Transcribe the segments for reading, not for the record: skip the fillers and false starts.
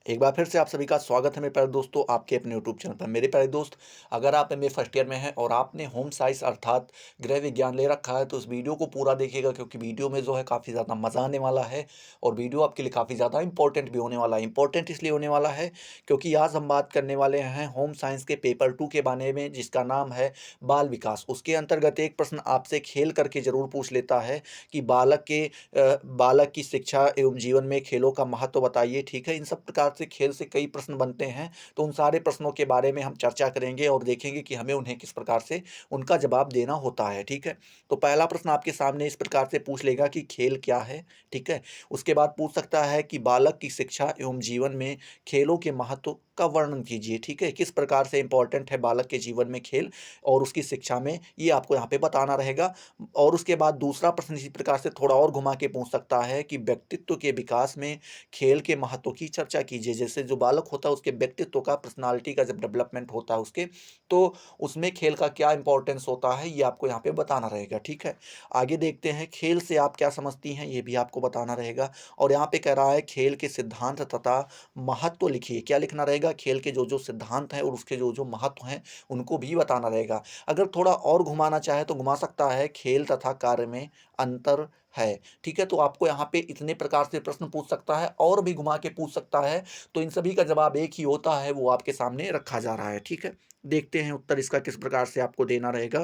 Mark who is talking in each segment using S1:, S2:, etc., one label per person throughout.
S1: एक बार फिर से आप सभी का स्वागत है मेरे प्यारे दोस्तों आपके अपने यूट्यूब चैनल पर। मेरे प्यारे दोस्त, अगर आप एमए फर्स्ट ईयर में हैं और आपने होम साइंस अर्थात गृह विज्ञान ले रखा है तो इस वीडियो को पूरा देखिएगा, क्योंकि वीडियो में जो है काफ़ी ज़्यादा मज़ा आने वाला है और वीडियो आपके लिए काफ़ी ज़्यादा इंपॉर्टेंट भी होने वाला है। इंपॉर्टेंट इसलिए होने वाला है क्योंकि आज हम बात करने वाले हैं होम साइंस के पेपर 2 के बारे में, जिसका नाम है बाल विकास। उसके अंतर्गत एक प्रश्न आपसे खेल करके ज़रूर पूछ लेता है कि बालक की शिक्षा एवं जीवन में खेलों का महत्व बताइए। ठीक है, इन सब प्रकार से खेल से कई प्रश्न बनते हैं, तो उन सारे प्रश्नों के बारे में हम चर्चा करेंगे और देखेंगे कि हमें उन्हें किस प्रकार से उनका जवाब देना होता है। ठीक है, तो पहला प्रश्न आपके सामने इस प्रकार से पूछ लेगा कि खेल क्या है। ठीक है, उसके बाद पूछ सकता है कि बालक की शिक्षा एवं जीवन में खेलों के महत्व का वर्णन कीजिए। ठीक है, किस प्रकार से इंपॉर्टेंट है बालक के जीवन में खेल और उसकी शिक्षा में, ये आपको यहाँ पे बताना रहेगा। और उसके बाद दूसरा प्रश्न इसी प्रकार से थोड़ा और घुमा के पूछ सकता है कि व्यक्तित्व के विकास में खेल के महत्व की चर्चा कीजिए। जैसे जो बालक होता है उसके व्यक्तित्व का, पर्सनालिटी का जब डेवलपमेंट होता है उसके, तो उसमें खेल का क्या इंपॉर्टेंस होता है, ये आपको यहाँ पे बताना रहेगा। ठीक है, आगे देखते हैं खेल से आप क्या समझती हैं, ये भी आपको बताना रहेगा। और यहाँ पे कह रहा है खेल के सिद्धांत तथा महत्व लिखिए। क्या लिखना रहेगा? खेल के जो जो सिद्धांत हैं और उसके जो जो महत्व हैं उनको भी बताना रहेगा। अगर थोड़ा और घुमाना चाहे तो घुमा सकता है खेल तथा कार्य में अंतर है। ठीक है, तो आपको यहाँ पे इतने प्रकार से प्रश्न पूछ सकता है और भी घुमा के पूछ सकता है, तो इन सभी का जवाब एक ही होता है, वो आपके सामने रखा जा रहा है। ठीक है, देखते हैं उत्तर इसका किस प्रकार से आपको देना रहेगा।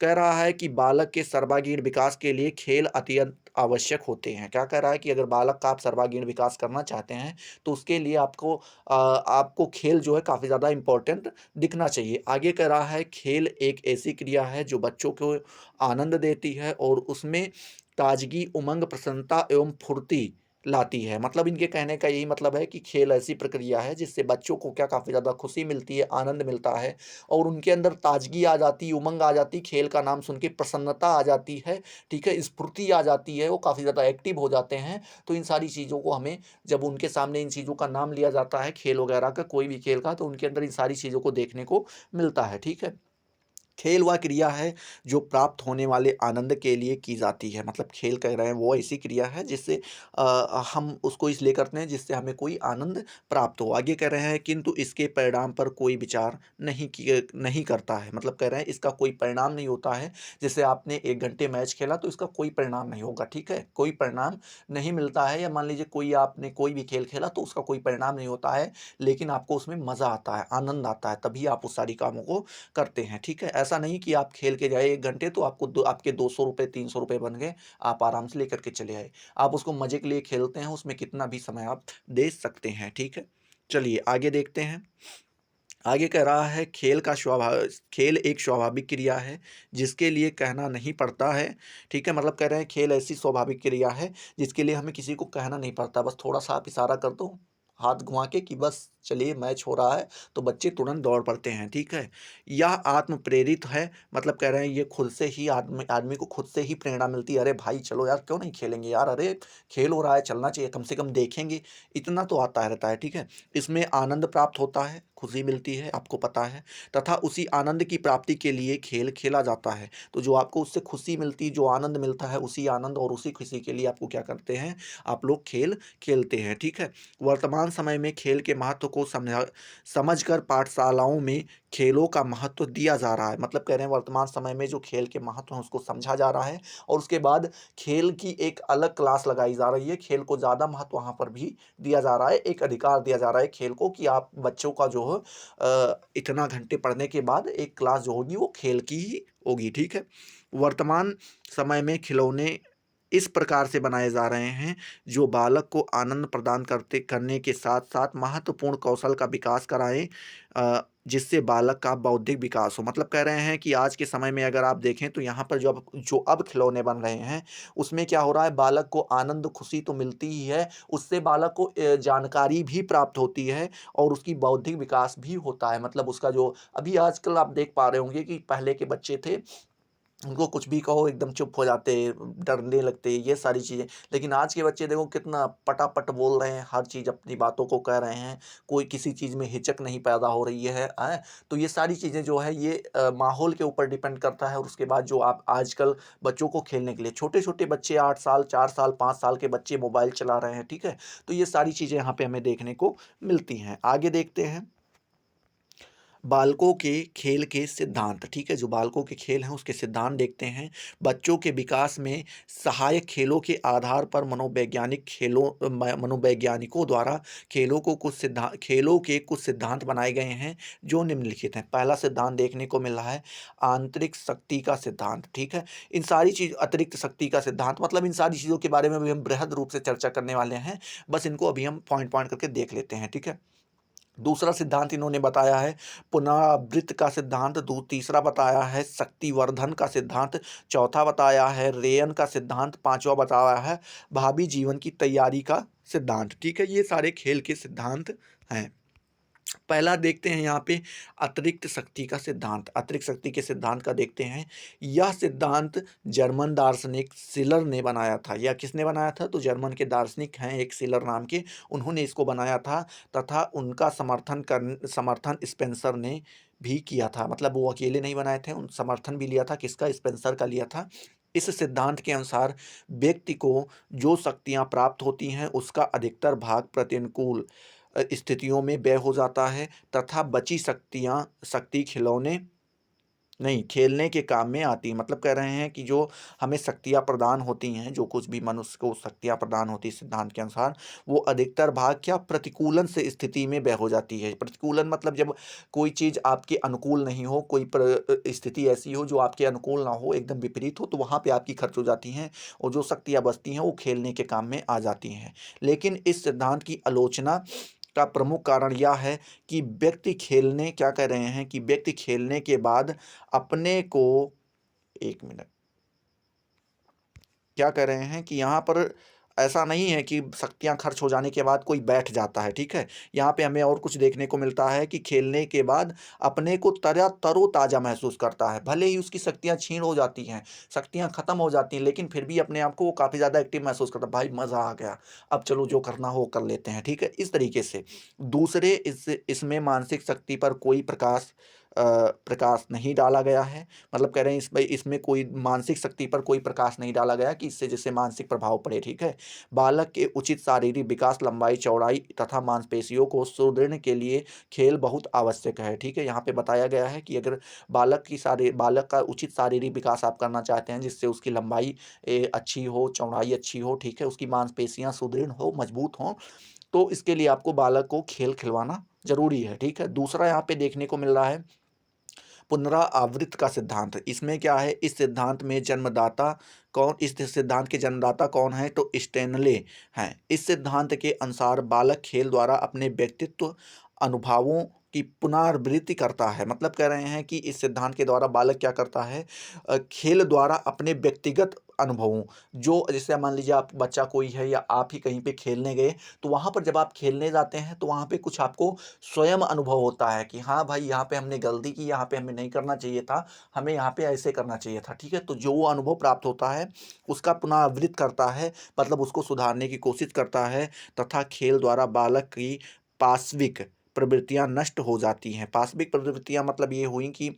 S1: कह रहा है कि बालक के सर्वांगीण विकास के लिए खेल अत्यंत आवश्यक होते हैं। क्या कह रहा है कि अगर बालक का आप सर्वांगीण विकास करना चाहते हैं तो उसके लिए आपको खेल जो है काफ़ी ज़्यादा इम्पोर्टेंट दिखना चाहिए। आगे कह रहा है खेल एक ऐसी क्रिया है जो बच्चों को आनंद देती है और उसमें ताजगी, उमंग, प्रसन्नता एवं फुर्ती लाती है। मतलब इनके कहने का यही मतलब है कि खेल ऐसी प्रक्रिया है जिससे बच्चों को क्या काफ़ी ज़्यादा खुशी मिलती है, आनंद मिलता है और उनके अंदर ताजगी आ जाती है, उमंग आ जाती है, खेल का नाम सुन के प्रसन्नता आ जाती है। ठीक है, स्फूर्ति आ जाती है, वो काफ़ी ज़्यादा एक्टिव हो जाते हैं। तो इन सारी चीज़ों को हमें, जब उनके सामने इन चीज़ों का नाम लिया जाता है खेल वगैरह का, कोई भी खेल का, तो उनके अंदर इन सारी चीज़ों को देखने को मिलता है। ठीक है, खेल वह क्रिया है जो प्राप्त होने वाले आनंद के लिए की जाती है। मतलब खेल कह रहे हैं वो ऐसी क्रिया है जिससे हम उसको इसलिए करते हैं जिससे हमें कोई आनंद प्राप्त हो। आगे कह रहे हैं किंतु इसके परिणाम पर कोई विचार नहीं करता है। मतलब कह रहे हैं इसका कोई परिणाम नहीं होता है। जैसे आपने 1 घंटे मैच खेला तो इसका कोई परिणाम नहीं होगा। ठीक है, कोई परिणाम नहीं मिलता है। या मान लीजिए आपने कोई भी खेल खेला तो उसका कोई परिणाम नहीं होता है, लेकिन आपको उसमें मज़ा आता है, आनंद आता है, तभी आप उस सारी कामों को करते हैं। ठीक है, ऐसा नहीं कि आप खेल के जाए 1 घंटे तो आपके ₹200 ₹300 बन गए, आप आराम से लेकर के चले आए। आप उसको मज़े के लिए खेलते हैं, उसमें कितना भी समय आप दे सकते हैं। ठीक है, चलिए आगे देखते हैं। आगे कह रहा है खेल एक स्वाभाविक क्रिया है जिसके लिए कहना नहीं पड़ता है। ठीक है, मतलब कह रहे हैं खेल ऐसी स्वाभाविक क्रिया है जिसके लिए हमें किसी को कहना नहीं पड़ता, बस थोड़ा-सा आप इशारा कर दो हाथ घुमा के कि बस चलिए मैच हो रहा है, तो बच्चे तुरंत दौड़ पड़ते हैं। ठीक है, यह आत्म प्रेरित है। मतलब कह रहे हैं ये खुद से ही आदमी आदमी को खुद से ही प्रेरणा मिलती है, अरे भाई चलो यार क्यों नहीं खेलेंगे यार, अरे खेल हो रहा है चलना चाहिए, कम से कम देखेंगे, इतना तो आता रहता है। ठीक है, इसमें आनंद प्राप्त होता है, खुशी मिलती है, आपको पता है, तथा उसी आनंद की प्राप्ति के लिए खेल खेला जाता है। तो जो आपको उससे खुशी मिलती है, जो आनंद मिलता है, उसी आनंद और उसी खुशी के लिए आपको क्या करते हैं, आप लोग खेल खेलते हैं। ठीक है, वर्तमान समय में खेल के महत्व को समझकर पाठशालाओं में खेलों का महत्व दिया जा रहा है। मतलब कह रहे हैं वर्तमान समय में जो खेल के महत्व हैं उसको समझा जा रहा है और उसके बाद खेल की एक अलग क्लास लगाई जा रही है। खेल को ज़्यादा महत्व वहाँ पर भी दिया जा रहा है, एक अधिकार दिया जा रहा है खेल को कि आप बच्चों का जो है इतना घंटे पढ़ने के बाद एक क्लास जो होगी वो खेल की ही होगी। ठीक है, वर्तमान समय में खिलौने इस प्रकार से बनाए जा रहे हैं जो बालक को आनंद प्रदान करने के साथ साथ महत्वपूर्ण कौशल का विकास कराएं, जिससे बालक का बौद्धिक विकास हो। मतलब कह रहे हैं कि आज के समय में अगर आप देखें तो यहाँ पर जो अब खिलौने बन रहे हैं उसमें क्या हो रहा है, बालक को आनंद खुशी तो मिलती ही है, उससे बालक को जानकारी भी प्राप्त होती है और उसकी बौद्धिक विकास भी होता है। मतलब उसका जो अभी आजकल आप देख पा रहे होंगे कि पहले के बच्चे थे उनको कुछ भी कहो एकदम चुप हो जाते, डरने लगते, ये सारी चीज़ें। लेकिन आज के बच्चे देखो कितना पटापट बोल रहे हैं, हर चीज़ अपनी बातों को कह रहे हैं, कोई किसी चीज़ में हिचक नहीं पैदा हो रही है, हैं? तो ये सारी चीज़ें जो है ये माहौल के ऊपर डिपेंड करता है। और उसके बाद जो आप आजकल बच्चों को खेलने के लिए छोटे-छोटे बच्चे 8 साल, 4 साल, 5 साल के बच्चे मोबाइल चला रहे हैं, ठीक है? तो ये सारी चीज़ें यहाँ पे हमें देखने को मिलती हैं। आगे देखते हैं। बालकों के खेल के सिद्धांत, ठीक है? जो बालकों के खेल हैं उसके सिद्धांत देखते हैं। बच्चों के विकास में सहायक खेलों के आधार पर मनोवैज्ञानिकों द्वारा खेलों के कुछ सिद्धांत बनाए गए हैं जो निम्नलिखित हैं। पहला सिद्धांत देखने को मिल रहा है आंतरिक शक्ति का सिद्धांत, ठीक है? इन सारी चीज़ अतिरिक्त शक्ति का सिद्धांत मतलब इन सारी चीज़ों के बारे में भी हम बृहद रूप से चर्चा करने वाले हैं। बस इनको अभी हम पॉइंट-पॉइंट करके देख लेते हैं, ठीक है? दूसरा सिद्धांत इन्होंने बताया है पुनरावृत्त का सिद्धांत, तीसरा बताया है शक्तिवर्धन का सिद्धांत, चौथा बताया है रेयन का सिद्धांत, पांचवा बताया है भावी जीवन की तैयारी का सिद्धांत, ठीक है? ये सारे खेल के सिद्धांत हैं। पहला देखते हैं यहाँ पे अतिरिक्त शक्ति का सिद्धांत। अतिरिक्त शक्ति के सिद्धांत का देखते हैं। यह सिद्धांत जर्मन दार्शनिक शिलर ने बनाया था। यह किसने बनाया था? तो जर्मन के दार्शनिक हैं एक शिलर नाम के, उन्होंने इसको बनाया था तथा उनका समर्थन स्पेंसर ने भी किया था। मतलब वो अकेले नहीं बनाए थे, उन समर्थन भी लिया था किसका? स्पेंसर का लिया था। इस सिद्धांत के अनुसार व्यक्ति को जो शक्तियाँ प्राप्त होती हैं उसका अधिकतर भाग प्रतिकूल स्थितियों में व्यय हो जाता है तथा बची शक्ति खिलौने नहीं खेलने के काम में आती है। मतलब कह रहे हैं कि जो हमें शक्तियाँ प्रदान होती हैं, जो कुछ भी मनुष्य को शक्तियाँ प्रदान होती है सिद्धांत के अनुसार, वो अधिकतर भाग क्या प्रतिकूलन से स्थिति में व्यय हो जाती है। प्रतिकूलन मतलब जब कोई चीज़ आपके अनुकूल नहीं हो, कोई स्थिति ऐसी हो जो आपके अनुकूल ना हो, एकदम विपरीत हो, तो वहाँ पे आपकी खर्च हो जाती हैं और जो शक्तियाँ बचती हैं वो खेलने के काम में आ जाती हैं। लेकिन इस सिद्धांत की आलोचना का प्रमुख कारण यह है कि व्यक्ति खेलने क्या कह रहे हैं कि व्यक्ति खेलने के बाद अपने को एक मिनट क्या कह रहे हैं कि यहाँ पर ऐसा नहीं है कि शक्तियाँ खर्च हो जाने के बाद कोई बैठ जाता है, ठीक है? यहाँ पे हमें और कुछ देखने को मिलता है कि खेलने के बाद अपने को तरोताज़ा महसूस करता है। भले ही उसकी शक्तियाँ क्षीण हो जाती हैं, शक्तियाँ खत्म हो जाती हैं, लेकिन फिर भी अपने आप को वो काफ़ी ज़्यादा एक्टिव महसूस करता है। भाई मज़ा आ गया, अब चलो जो करना हो वो कर लेते हैं, ठीक है? इस तरीके से। दूसरे इसमें मानसिक शक्ति पर कोई प्रकाश नहीं डाला गया है। मतलब कह रहे हैं इसमें इसमें कोई मानसिक शक्ति पर कोई प्रकाश नहीं डाला गया कि इससे जैसे मानसिक प्रभाव पड़े, ठीक है? बालक के उचित शारीरिक विकास, लंबाई, चौड़ाई तथा मांसपेशियों को सुदृढ़ के लिए खेल बहुत आवश्यक है, ठीक है? यहाँ पे बताया गया है कि अगर बालक का उचित शारीरिक विकास आप करना चाहते हैं जिससे उसकी लंबाई अच्छी हो, चौड़ाई अच्छी हो, ठीक है? उसकी मांसपेशियाँ सुदृढ़ हो, मजबूत हों, तो इसके लिए आपको बालक को खेल खिलवाना ज़रूरी है, ठीक है? दूसरा यहाँ पे देखने को मिल रहा है पुनरावृत्त का सिद्धांत। इसमें क्या है? इस सिद्धांत के जन्मदाता कौन है? तो स्टेनले हैं। इस सिद्धांत के अनुसार बालक खेल द्वारा अपने व्यक्तित्व अनुभवों की पुनरावृत्ति करता है। मतलब कह रहे हैं कि इस सिद्धांत के द्वारा बालक क्या करता है? खेल द्वारा अपने व्यक्तिगत अनुभवों, जो जैसे मान लीजिए आप बच्चा कोई है या आप ही कहीं पे खेलने गए, तो वहाँ पर जब आप खेलने जाते हैं तो वहाँ पे कुछ आपको स्वयं अनुभव होता है कि हाँ भाई यहाँ पे हमने गलती की, यहाँ पे हमें नहीं करना चाहिए था, हमें यहाँ पे ऐसे करना चाहिए था, ठीक है? तो जो वो अनुभव प्राप्त होता है उसका पुनरावृत्त करता है, मतलब उसको सुधारने की कोशिश करता है तथा खेल द्वारा बालक की पाश्विक प्रवृत्तियाँ नष्ट हो जाती हैं। पाश्विक प्रवृत्तियाँ मतलब ये हुई कि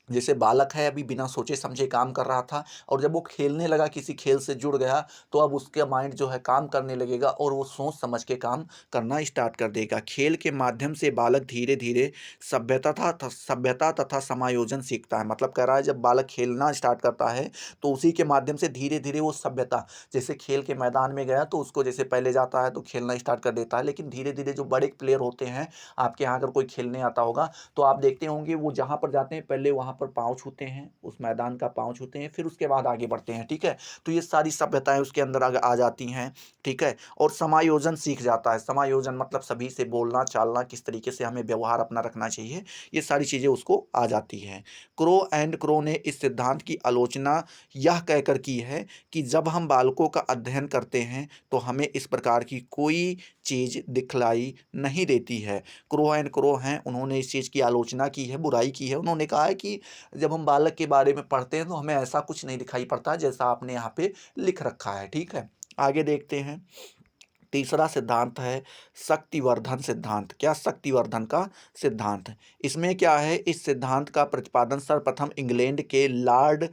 S1: जैसे बालक है अभी बिना सोचे समझे काम कर रहा था और जब वो खेलने लगा, किसी खेल से जुड़ गया, तो अब उसका माइंड जो है काम करने लगेगा और वो सोच समझ के काम करना स्टार्ट कर देगा। खेल के माध्यम से बालक धीरे धीरे सभ्यता तथा समायोजन सीखता है। मतलब कह रहा है जब बालक खेलना स्टार्ट करता है तो उसी के माध्यम से धीरे धीरे वो सभ्यता, जैसे खेल के मैदान में गया तो उसको जैसे पहले जाता है तो खेलना स्टार्ट कर देता है, लेकिन धीरे धीरे जो बड़े प्लेयर होते हैं, आपके यहाँ अगर कोई खेलने आता होगा तो आप देखते होंगे वो जहाँ पर जाते हैं पहले वहाँ पर पाँव छूते हैं, उस मैदान का पाँव छूते हैं, फिर उसके बाद आगे बढ़ते हैं, ठीक है? तो ये सारी सभ्यताएँ उसके अंदर आ जाती हैं, ठीक है? और समायोजन सीख जाता है। समायोजन मतलब सभी से बोलना चालना, किस तरीके से हमें व्यवहार अपना रखना चाहिए, ये सारी चीज़ें उसको आ जाती हैं। क्रो ने इस सिद्धांत की आलोचना यह कहकर की है कि जब हम बालकों का अध्ययन करते हैं तो हमें इस प्रकार की कोई चीज़ दिखलाई नहीं देती है। क्रो एंड क्रो हैं, उन्होंने इस चीज़ की आलोचना की है, बुराई की है। उन्होंने कहा है कि जब हम बालक के बारे में पढ़ते हैं तो हमें ऐसा कुछ नहीं दिखाई पड़ता जैसा आपने यहाँ पे लिख रखा है, ठीक है? आगे देखते हैं। तीसरा सिद्धांत है शक्तिवर्धन सिद्धांत। क्या? शक्तिवर्धन का सिद्धांत। इसमें क्या है, इस सिद्धांत का प्रतिपादन सर्वप्रथम इंग्लैंड के लॉर्ड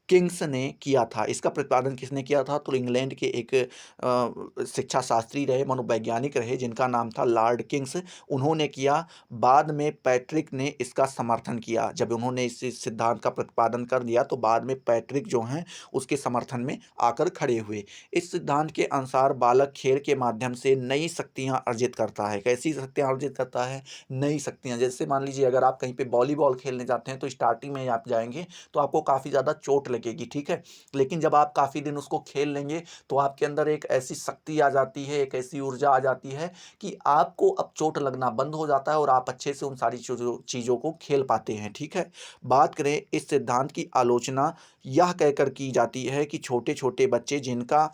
S1: किंग्स ने किया था। इसका प्रतिपादन किसने किया था? तो इंग्लैंड के एक शिक्षा शास्त्री रहे, मनोवैज्ञानिक रहे, जिनका नाम था लॉर्ड किंग्स। उन्होंने किया। बाद में पैट्रिक ने इसका समर्थन किया। जब उन्होंने इस सिद्धांत का प्रतिपादन कर दिया तो बाद में पैट्रिक जो हैं उसके समर्थन में आकर खड़े हुए। इस सिद्धांत के अनुसार बालक खेल के माध्यम से नई शक्तियाँ अर्जित करता है। कैसी शक्तियाँ अर्जित करता है? नई शक्तियाँ। जैसे मान लीजिए अगर आप कहीं पे वॉलीबॉल खेलने जाते हैं तो स्टार्टिंग में आप जाएँगे तो आपको काफ़ी ज़्यादा चोट लगेगी, ठीक है? लेकिन जब आप काफ़ी दिन उसको खेल लेंगे तो आपके अंदर एक ऐसी शक्ति आ जाती है, एक ऐसी ऊर्जा आ जाती है कि आपको अब चोट लगना बंद हो जाता है और आप अच्छे से उन सारी चीज़ों को खेल पाते हैं, ठीक है? बात करें इस सिद्धांत की आलोचना यह कहकर की जाती है कि छोटे-छोटे बच्चे जिनका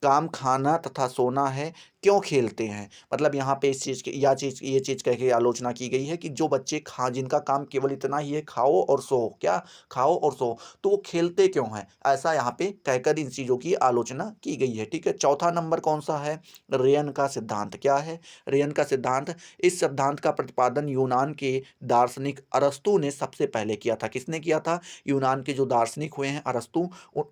S1: काम खाना तथा सोना है, क्यों खेलते हैं? मतलब यहाँ पे इस चीज़ की ये चीज़ कह के आलोचना की गई है कि जो बच्चे खा जिनका काम केवल इतना ही है, खाओ और सो। क्या? खाओ और सो। तो वो खेलते क्यों हैं? ऐसा यहाँ पे कहकर इन चीज़ों की आलोचना की गई है, ठीक है? चौथा नंबर कौन-सा है? रेयन का सिद्धांत। क्या है? रेयन का सिद्धांत। इस सिद्धांत का प्रतिपादन यूनान के दार्शनिक अरस्तू ने सबसे पहले किया था। किसने किया था? यूनान के जो दार्शनिक हुए हैं अरस्तू, उ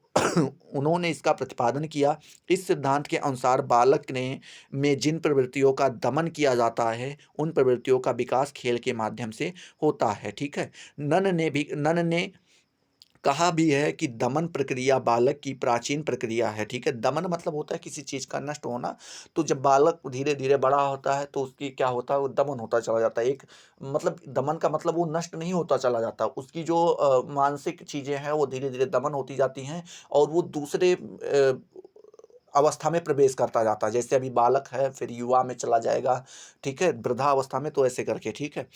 S1: उन्होंने इसका प्रतिपादन किया। इस सिद्धांत के अनुसार बालक ने में जिन प्रवृत्तियों का दमन किया जाता है, उन प्रवृत्तियों का विकास खेल के माध्यम से होता है, ठीक है? नन ने कहा भी है कि दमन प्रक्रिया बालक की प्राचीन प्रक्रिया है, ठीक है? दमन मतलब होता है किसी चीज़ का नष्ट होना। तो जब बालक धीरे-धीरे बड़ा होता है तो उसकी क्या होता है, वो दमन होता चला जाता है। एक मतलब दमन का मतलब वो नष्ट नहीं होता चला जाता। उसकी जो मानसिक चीज़ें हैं वो धीरे-धीरे दमन होती जाती हैं और वो दूसरे अवस्था में प्रवेश करता जाता है। जैसे अभी बालक है, फिर युवा में चला जाएगा, ठीक है? वृद्धावस्था में, तो ऐसे करके, ठीक है?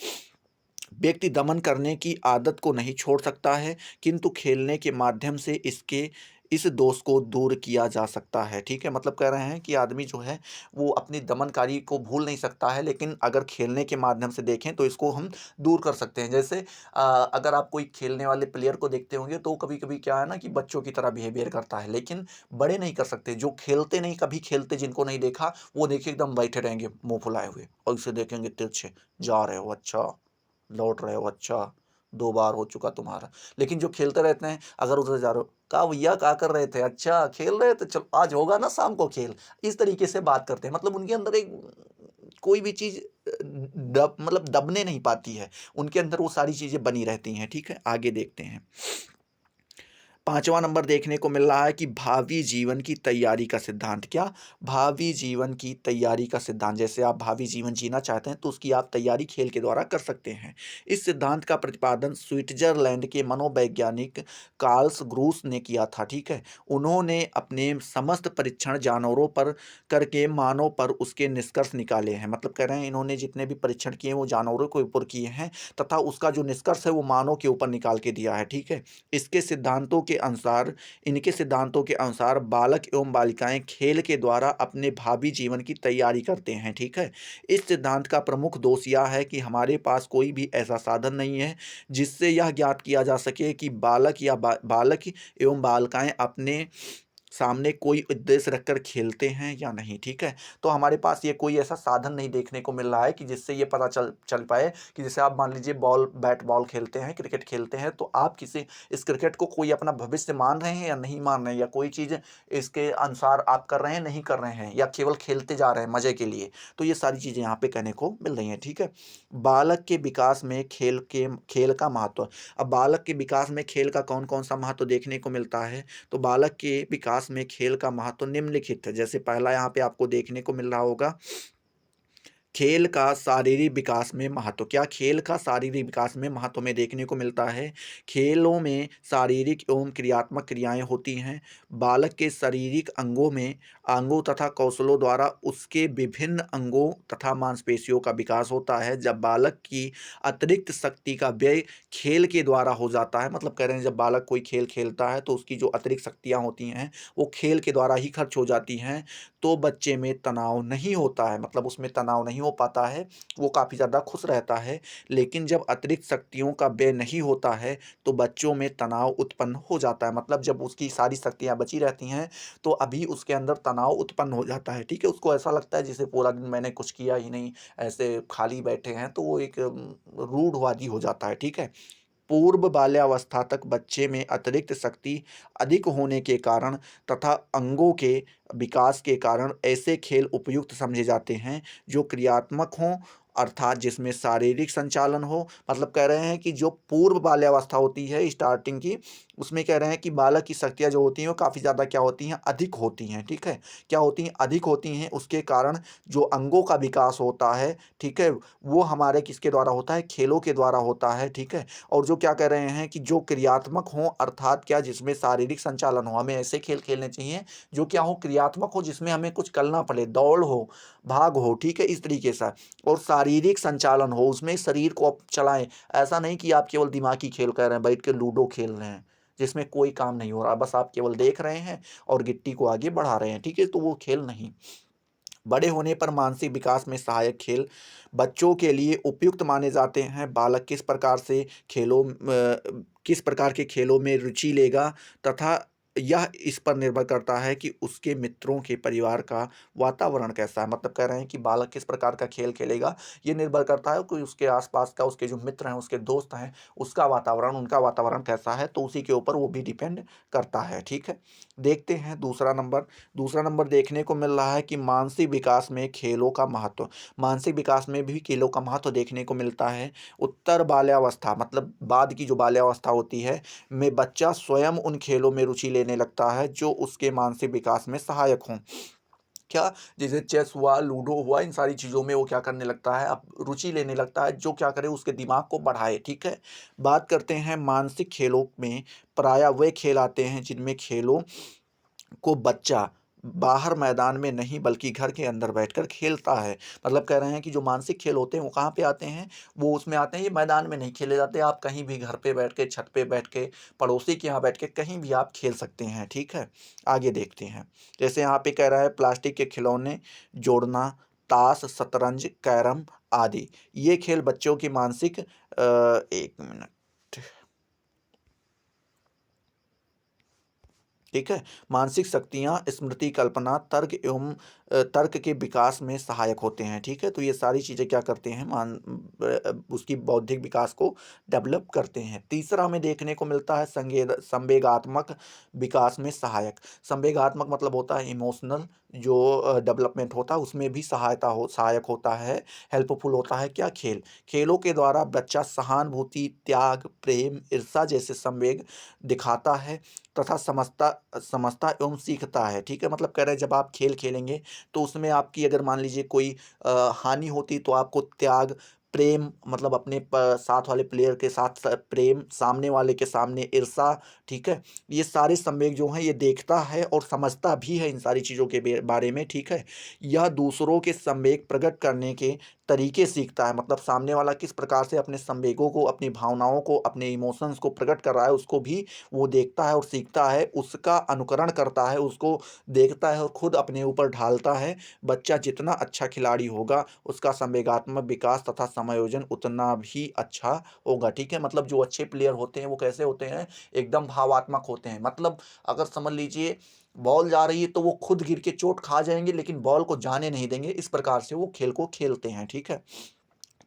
S1: व्यक्ति दमन करने की आदत को नहीं छोड़ सकता है, किंतु खेलने के माध्यम से इसके इस दोष को दूर किया जा सकता है, ठीक है? मतलब कह रहे हैं कि आदमी जो है वो अपनी दमनकारी को भूल नहीं सकता है, लेकिन अगर खेलने के माध्यम से देखें तो इसको हम दूर कर सकते हैं। जैसे अगर आप कोई खेलने वाले प्लेयर को देखते होंगे तो कभी-कभी क्या है ना कि बच्चों की तरह बिहेवियर करता है, लेकिन बड़े नहीं कर सकते। जो खेलते नहीं, कभी खेलते जिनको नहीं देखा, वो देखिए एकदम बैठे रहेंगे मुँह फुलाए हुए और इसे देखेंगे तिरछे, जा रहे हो अच्छा। लौट रहे हो अच्छा, 2 बार हो चुका तुम्हारा। लेकिन जो खेलते रहते हैं, अगर उधर जा रहे हो, "का भैया क्या कर रहे थे? अच्छा खेल रहे थे, चलो आज होगा ना शाम को खेल।" इस तरीके से बात करते हैं। मतलब उनके अंदर एक कोई भी चीज़ दब मतलब दबने नहीं पाती है। उनके अंदर वो सारी चीज़ें बनी रहती हैं, ठीक है? आगे देखते हैं। 5वां नंबर देखने को मिल रहा है कि भावी जीवन की तैयारी का सिद्धांत। क्या? भावी जीवन की तैयारी का सिद्धांत। जैसे आप भावी जीवन जीना चाहते हैं तो उसकी आप तैयारी खेल के द्वारा कर सकते हैं। इस सिद्धांत का प्रतिपादन स्विट्जरलैंड के मनोवैज्ञानिक कार्ल्स ग्रूस ने किया था, ठीक है? उन्होंने अपने समस्त परीक्षण जानवरों पर करके मानव पर उसके निष्कर्ष निकाले हैं। मतलब कह रहे हैं इन्होंने जितने भी परीक्षण किए हैं वो जानवरों के ऊपर किए हैं तथा उसका जो निष्कर्ष है वो मानव के ऊपर निकाल के दिया है, ठीक है? इसके सिद्धांतों के अनुसार इनके सिद्धांतों के अनुसार बालक एवं बालिकाएं खेल के द्वारा अपने भावी जीवन की तैयारी करते हैं, ठीक है? इस सिद्धांत का प्रमुख दोष यह है कि हमारे पास कोई भी ऐसा साधन नहीं है जिससे यह ज्ञात किया जा सके कि बालक एवं बालिकाएं अपने सामने कोई उद्देश्य रखकर खेलते हैं या नहीं, ठीक है? तो हमारे पास ये कोई ऐसा साधन नहीं देखने को मिल रहा है कि जिससे ये पता चल चल पाए कि जैसे आप मान लीजिए बैट बॉल खेलते हैं, क्रिकेट खेलते हैं, तो आप किसी इस क्रिकेट को कोई अपना भविष्य मान रहे हैं या नहीं मान रहे हैं, या कोई चीज़ इसके अनुसार आप कर रहे हैं, नहीं कर रहे हैं, या केवल खेलते जा रहे हैं मज़े के लिए। तो ये सारी चीज़ें यहाँ पे कहने को मिल रही हैं, ठीक है? बालक के विकास में खेल का महत्व। अब बालक के विकास में खेल का कौन-कौन सा महत्व देखने को मिलता है? तो बालक के विकास में खेल का महत्व निम्नलिखित है। जैसे पहला यहाँ पे आपको देखने को मिल रहा होगा खेल का शारीरिक विकास में महत्व। क्या खेल का शारीरिक विकास में महत्व हमें देखने को मिलता है? खेलों में शारीरिक एवं क्रियात्मक क्रियाएँ होती हैं। बालक के शारीरिक अंगों तथा कौशलों द्वारा उसके विभिन्न अंगों तथा मांसपेशियों का विकास होता है। जब बालक की अतिरिक्त शक्ति का व्यय खेल के द्वारा हो जाता है, मतलब कह रहे हैं जब बालक कोई खेल खेलता है तो उसकी जो अतिरिक्त शक्तियाँ होती हैं, वो खेल के द्वारा ही खर्च हो जाती हैं, तो बच्चे में तनाव नहीं होता है, मतलब उसमें तनाव नहीं हो पाता है, वो काफ़ी ज़्यादा खुश रहता है। लेकिन जब अतिरिक्त शक्तियों का व्यय नहीं होता है, तो बच्चों में तनाव उत्पन्न हो जाता है, मतलब जब उसकी सारी शक्तियाँ बची रहती हैं, तो अभी उसके अंदर तनाव उत्पन्न हो जाता है, ठीक है? उसको ऐसा लगता है जैसे पूरा दिन मैंने कुछ किया ही नहीं, ऐसे खाली बैठे हैं, तो वो एक रूढ़वादी हो जाता है, ठीक है? पूर्व बाल्यावस्था तक बच्चे में अतिरिक्त शक्ति अधिक होने के कारण तथा अंगों के विकास के कारण ऐसे खेल उपयुक्त समझे जाते हैं जो क्रियात्मक हों, अर्थात जिसमें शारीरिक संचालन हो। मतलब कह रहे हैं कि जो पूर्व बाल्यावस्था होती है स्टार्टिंग की, उसमें कह रहे हैं कि बालक की शक्तियाँ जो होती हैं वो काफ़ी ज़्यादा क्या होती हैं, अधिक होती हैं, ठीक है? क्या होती हैं, अधिक होती हैं, उसके कारण जो अंगों का विकास होता है, ठीक है, वो हमारे किसके द्वारा होता है, खेलों के द्वारा होता है, ठीक है? और जो क्या कह रहे हैं कि जो क्रियात्मक हों, अर्थात क्या, जिसमें शारीरिक संचालन हो, हमें ऐसे खेल खेलने चाहिए जो क्या हो, क्रियात्मक हो, जिसमें हमें कुछ करना पड़े, दौड़ हो, भाग हो, ठीक है, इस तरीके से। और शारीरिक संचालन हो, उसमें शरीर को आप चलाएं, ऐसा नहीं कि आप केवल दिमागी खेल कर रहे हैं, बैठ के लूडो खेल रहे हैं जिसमें कोई काम नहीं हो रहा, बस आप केवल देख रहे हैं और गिट्टी को आगे बढ़ा रहे हैं, ठीक है, तो वो खेल नहीं। बड़े होने पर मानसिक विकास में सहायक खेल बच्चों के लिए उपयुक्त माने जाते हैं। बालक किस प्रकार के खेलों में रुचि लेगा, तथा यह इस पर निर्भर करता है कि उसके मित्रों के परिवार का वातावरण कैसा है। मतलब कह रहे हैं कि बालक किस प्रकार का खेल खेलेगा, ये निर्भर करता है कि उसके आसपास का, उसके जो मित्र हैं, उसके दोस्त हैं, उसका वातावरण, उनका वातावरण कैसा है, तो उसी के ऊपर वो भी डिपेंड करता है, ठीक है। देखते हैं दूसरा नंबर देखने को मिल रहा है कि मानसिक विकास में खेलों का महत्व। मानसिक विकास में भी खेलों का महत्व देखने को मिलता है। उत्तर बाल्यावस्था, मतलब बाद की जो बाल्यावस्था होती है, में बच्चा स्वयं उन खेलों में रुचि लेने लगता है जो उसके मानसिक विकास में सहायक हों। क्या, जैसे चेस हुआ, लूडो हुआ, इन सारी चीज़ों में वो क्या करने लगता है, अब रुचि लेने लगता है, जो क्या करे, उसके दिमाग को बढ़ाए, ठीक है। बात करते हैं मानसिक खेलों में, प्रायः वे खेल आते हैं जिनमें खेलों को बच्चा बाहर मैदान में नहीं बल्कि घर के अंदर बैठकर खेलता है। मतलब कह रहे हैं कि जो मानसिक खेल होते हैं वो कहाँ पे आते हैं? वो उसमें आते हैं, ये मैदान में नहीं खेले जाते, आप कहीं भी घर पे बैठ के, छत पे बैठ के, पड़ोसी के यहाँ बैठ के कहीं भी आप खेल सकते हैं, ठीक है? आगे देखते हैं। जैसे यहाँ पे कह रहा है प्लास्टिक के खिलौने जोड़ना, ताश, शतरंज, कैरम आदि। ये खेल बच्चों की मानसिक 1 मिनट, ठीक है? मानसिक शक्तियाँ, स्मृति, कल्पना, तर्क के विकास में सहायक होते हैं, ठीक है? तो ये सारी चीज़ें क्या करते हैं, उसकी बौद्धिक विकास को डेवलप करते हैं। तीसरा हमें देखने को मिलता है संवेगात्मक विकास में सहायक। संवेगात्मक मतलब होता है इमोशनल, जो डेवलपमेंट होता है उसमें भी सहायक होता है, हेल्पफुल होता है क्या, खेल। खेलों के द्वारा बच्चा सहानुभूति, त्याग, प्रेम, ईर्ष्या जैसे संवेग दिखाता है तथा समझता समझता एवं सीखता है, ठीक है? मतलब कह रहे हैं जब आप खेल खेलेंगे तो उसमें आपकी अगर मान लीजिए कोई हानि होती, तो आपको त्याग, प्रेम, मतलब अपने साथ वाले प्लेयर के साथ प्रेम, सामने वाले के सामने ईर्षा, ठीक है? ये सारे संवेग जो हैं ये देखता है और समझता भी है इन सारी चीज़ों के बारे में, ठीक है? यह दूसरों के संवेग प्रकट करने के तरीके सीखता है, मतलब सामने वाला किस प्रकार से अपने संवेगों को, अपनी भावनाओं को, अपने इमोशंस को प्रकट कर रहा है, उसको भी वो देखता है और सीखता है, उसका अनुकरण करता है, उसको देखता है और खुद अपने ऊपर ढालता है। बच्चा जितना अच्छा खिलाड़ी होगा, उसका संवेगात्मक विकास तथा समायोजन उतना भी अच्छा होगा, ठीक है? मतलब जो अच्छे प्लेयर होते हैं वो कैसे होते हैं, एकदम भावात्मक होते हैं। मतलब अगर समझ लीजिए बॉल जा रही है तो वो खुद गिर के चोट खा जाएँगे, लेकिन बॉल को जाने नहीं देंगे, इस प्रकार से वो खेल को खेलते हैं, ठीक है?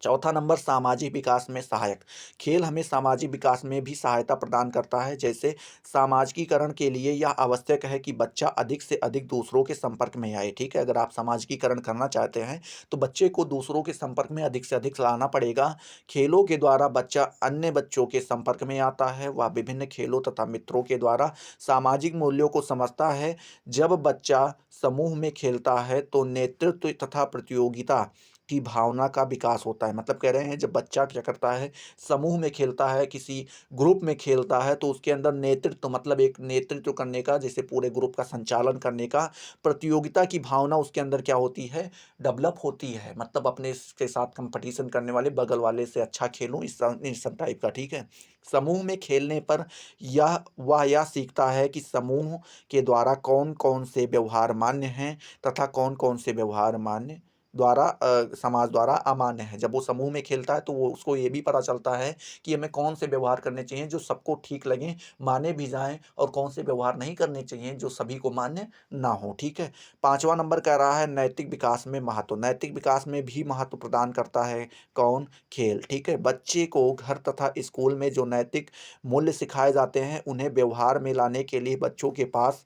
S1: चौथा नंबर सामाजिक विकास में सहायक। खेल हमें सामाजिक विकास में भी सहायता प्रदान करता है। जैसे सामाजिकीकरण के लिए यह आवश्यक है कि बच्चा अधिक से अधिक दूसरों के संपर्क में आए, ठीक है? अगर आप सामाजिकीकरण करना चाहते हैं तो बच्चे को दूसरों के संपर्क में अधिक से अधिक लाना पड़ेगा। खेलों के द्वारा बच्चा अन्य बच्चों के संपर्क में आता है, वह विभिन्न खेलों तथा मित्रों के द्वारा सामाजिक मूल्यों को समझता है। जब बच्चा समूह में खेलता है तो नेतृत्व तथा प्रतियोगिता की भावना का विकास होता है। मतलब कह रहे हैं जब बच्चा क्या करता है, समूह में खेलता है, किसी ग्रुप में खेलता है, तो उसके अंदर नेतृत्व मतलब एक नेतृत्व करने का, जैसे पूरे ग्रुप का संचालन करने का, प्रतियोगिता की भावना उसके अंदर क्या होती है, डेवलप होती है। मतलब अपने के साथ कंपटीशन करने वाले, बगल वाले से अच्छा खेलूं, इस सब टाइप का, ठीक है। समूह में खेलने पर यह सीखता है कि समूह के द्वारा कौन कौन से व्यवहार मान्य हैं तथा कौन कौन से व्यवहार समाज द्वारा अमान्य है। जब वो समूह में खेलता है तो वो उसको ये भी पता चलता है कि हमें कौन से व्यवहार करने चाहिए जो सबको ठीक लगें, माने भी जाएं, और कौन से व्यवहार नहीं करने चाहिए जो सभी को मान्य ना हो, ठीक है। पांचवा नंबर कह रहा है नैतिक विकास में महत्व। नैतिक विकास में भी महत्व प्रदान करता है कौन, खेल, ठीक है। बच्चे को घर तथा स्कूल में जो नैतिक मूल्य सिखाए जाते हैं उन्हें व्यवहार में लाने के लिए बच्चों के पास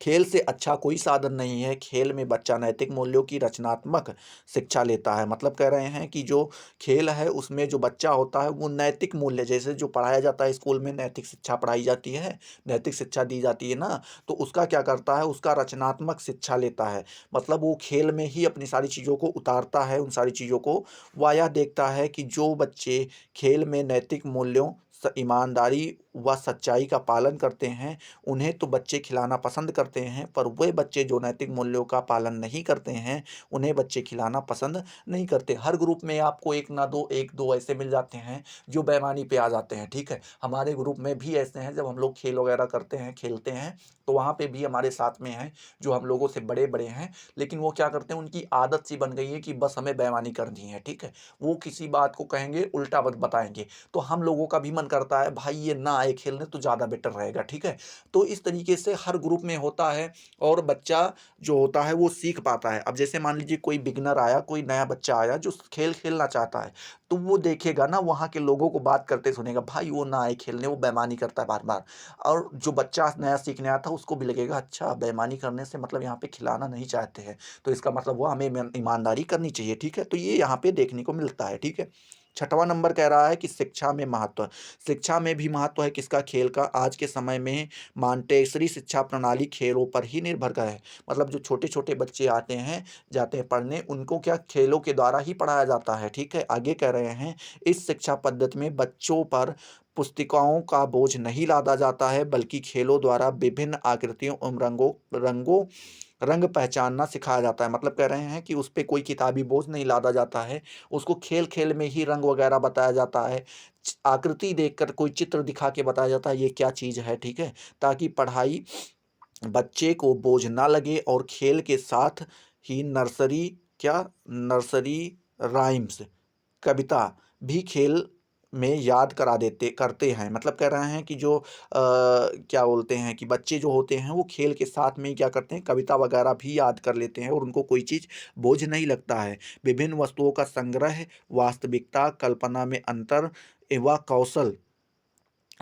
S1: खेल से अच्छा कोई साधन नहीं है। खेल में बच्चा नैतिक मूल्यों की रचनात्मक शिक्षा लेता है। मतलब कह रहे हैं कि जो खेल है उसमें जो बच्चा होता है वो नैतिक मूल्य, जैसे जो पढ़ाया जाता है स्कूल में, नैतिक शिक्षा पढ़ाई जाती है, नैतिक शिक्षा दी जाती है ना, तो उसका क्या करता है, उसका रचनात्मक शिक्षा लेता है। मतलब वो खेल में ही अपनी सारी चीज़ों को उतारता है, उन सारी चीज़ों को। वह यह देखता है कि जो बच्चे खेल में नैतिक मूल्यों, ईमानदारी व सच्चाई का पालन करते हैं उन्हें तो बच्चे खिलाना पसंद करते हैं, पर वे बच्चे जो नैतिक मूल्यों का पालन नहीं करते हैं उन्हें बच्चे खिलाना पसंद नहीं करते। हर ग्रुप में आपको एक दो ऐसे मिल जाते हैं जो बेईमानी पे आ जाते हैं, ठीक है। हमारे ग्रुप में भी ऐसे हैं, जब हम लोग खेल वगैरह करते हैं, खेलते हैं, तो वहाँ पे भी हमारे साथ में हैं जो हम लोगों से बड़े बड़े हैं, लेकिन वो क्या करते हैं, उनकी आदत सी बन गई है कि बस हमें बेईमानी करनी है, ठीक है। वो किसी बात को कहेंगे उल्टा बताएंगे, तो हम लोगों का भी मन करता है भाई ये ना आए खेलने तो ज़्यादा बेटर रहेगा, ठीक है। तो इस तरीके से हर ग्रुप में होता है और बच्चा जो होता है वो सीख पाता है। अब जैसे मान लीजिए कोई बिगनर आया, कोई नया बच्चा आया जो खेल खेलना चाहता है, तो वो देखेगा ना वहाँ के लोगों को बात करते सुनेगा, भाई वो ना आए खेलने, वो बेईमानी करता है बार बार। और जो बच्चा नया सीखने आया था उसको भी लगेगा अच्छा बेईमानी करने से मतलब यहाँ पे खिलाना नहीं चाहते हैं, तो इसका मतलब वो हमें ईमानदारी करनी चाहिए, ठीक है। तो ये यहाँ पे देखने को मिलता है, ठीक है। छठवां नंबर कह रहा है कि शिक्षा में महत्व। शिक्षा में भी महत्व है किसका, खेल का। आज के समय में मांटेसरी शिक्षा प्रणाली खेलों पर ही निर्भर है। मतलब जो छोटे छोटे बच्चे जाते हैं पढ़ने, उनको क्या खेलों के द्वारा ही पढ़ाया जाता है, ठीक है। आगे कह रहे हैं इस शिक्षा पद्धति में बच्चों पर पुस्तिकाओं का बोझ नहीं लादा जाता है, बल्कि खेलों द्वारा विभिन्न आकृतियों एवं रंग पहचानना सिखाया जाता है। मतलब कह रहे हैं कि उस पे कोई किताबी बोझ नहीं लादा जाता है, उसको खेल खेल में ही रंग वगैरह बताया जाता है, आकृति देखकर कोई चित्र दिखा के बताया जाता है ये क्या चीज़ है, ठीक है। ताकि पढ़ाई बच्चे को बोझ ना लगे और खेल के साथ ही नर्सरी राइम्स, कविता भी खेल में याद करा देते करते हैं। मतलब कह रहे हैं कि जो क्या बोलते हैं कि बच्चे जो होते हैं वो खेल के साथ में ही क्या करते हैं, कविता वगैरह भी याद कर लेते हैं और उनको कोई चीज़ बोझ नहीं लगता है। विभिन्न वस्तुओं का संग्रह, वास्तविकता, कल्पना में अंतर एवं कौशल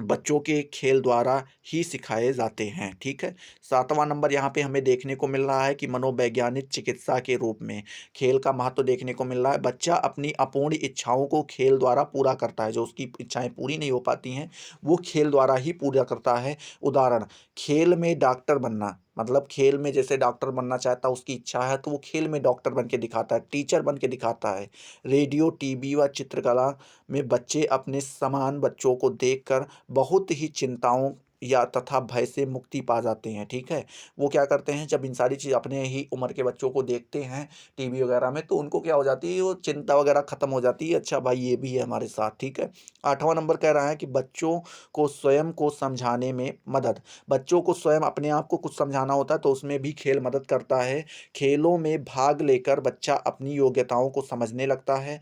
S1: बच्चों के खेल द्वारा ही सिखाए जाते हैं, ठीक है। सातवां नंबर यहाँ पे हमें देखने को मिल रहा है कि मनोवैज्ञानिक चिकित्सा के रूप में खेल का महत्व देखने को मिल रहा है। बच्चा अपनी अपूर्ण इच्छाओं को खेल द्वारा पूरा करता है, जो उसकी इच्छाएं पूरी नहीं हो पाती हैं वो खेल द्वारा ही पूरा करता है। उदाहरण, खेल में डॉक्टर बनना, मतलब खेल में जैसे डॉक्टर बनना चाहता है, उसकी इच्छा है तो वो खेल में डॉक्टर बन के दिखाता है, टीचर बन के दिखाता है। रेडियो, टीवी व चित्रकला में बच्चे अपने समान बच्चों को देखकर बहुत ही चिंताओं या तथा भय से मुक्ति पा जाते हैं, ठीक है। वो क्या करते हैं, जब इन सारी चीज़ अपने ही उम्र के बच्चों को देखते हैं टीवी वगैरह में, तो उनको क्या हो जाती है, वो चिंता वगैरह खत्म हो जाती है, अच्छा भाई ये भी है हमारे साथ, ठीक है। आठवां नंबर कह रहा है कि बच्चों को स्वयं को समझाने में मदद। बच्चों को स्वयं अपने आप को कुछ समझाना होता है तो उसमें भी खेल मदद करता है। खेलों में भाग लेकर बच्चा अपनी योग्यताओं को समझने लगता है।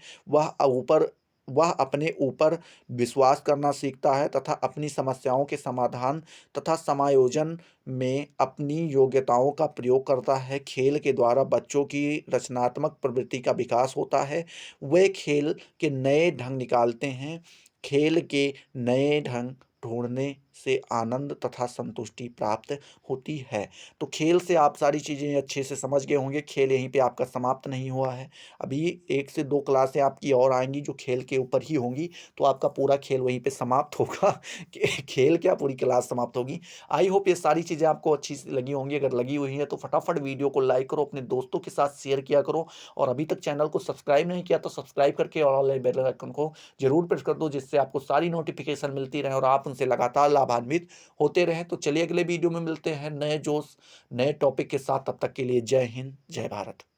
S1: वह अपने ऊपर विश्वास करना सीखता है तथा अपनी समस्याओं के समाधान तथा समायोजन में अपनी योग्यताओं का प्रयोग करता है। खेल के द्वारा बच्चों की रचनात्मक प्रवृत्ति का विकास होता है। वे खेल के नए ढंग निकालते हैं। खेल के नए ढंग ढूंढने से आनंद तथा संतुष्टि प्राप्त होती है। तो खेल से आप सारी चीज़ें अच्छे से समझ गए होंगे, खेल यहीं पे आपका समाप्त नहीं हुआ है। अभी 1 से 2 क्लासें आपकी और आएँगी जो खेल के ऊपर ही होंगी, तो आपका पूरा खेल वहीं पे समाप्त होगा। खेल क्या, पूरी क्लास समाप्त होगी। आई होप ये सारी चीज़ें आपको अच्छी सी लगी होंगी। अगर लगी हुई हैं तो फटाफट वीडियो को लाइक करो, अपने दोस्तों के साथ शेयर किया करो और अभी तक चैनल को सब्सक्राइब नहीं किया तो सब्सक्राइब करके ऑल वाले बेल आइकन को ज़रूर प्रेस कर दो, जिससे आपको सारी नोटिफ़िकेशन मिलती रहे और आप उनसे लगातार लाभान्वित होते रहें। तो चलिए अगले वीडियो में मिलते हैं नए जोश, नए टॉपिक के साथ। तब तक के लिए जय हिंद, जय भारत।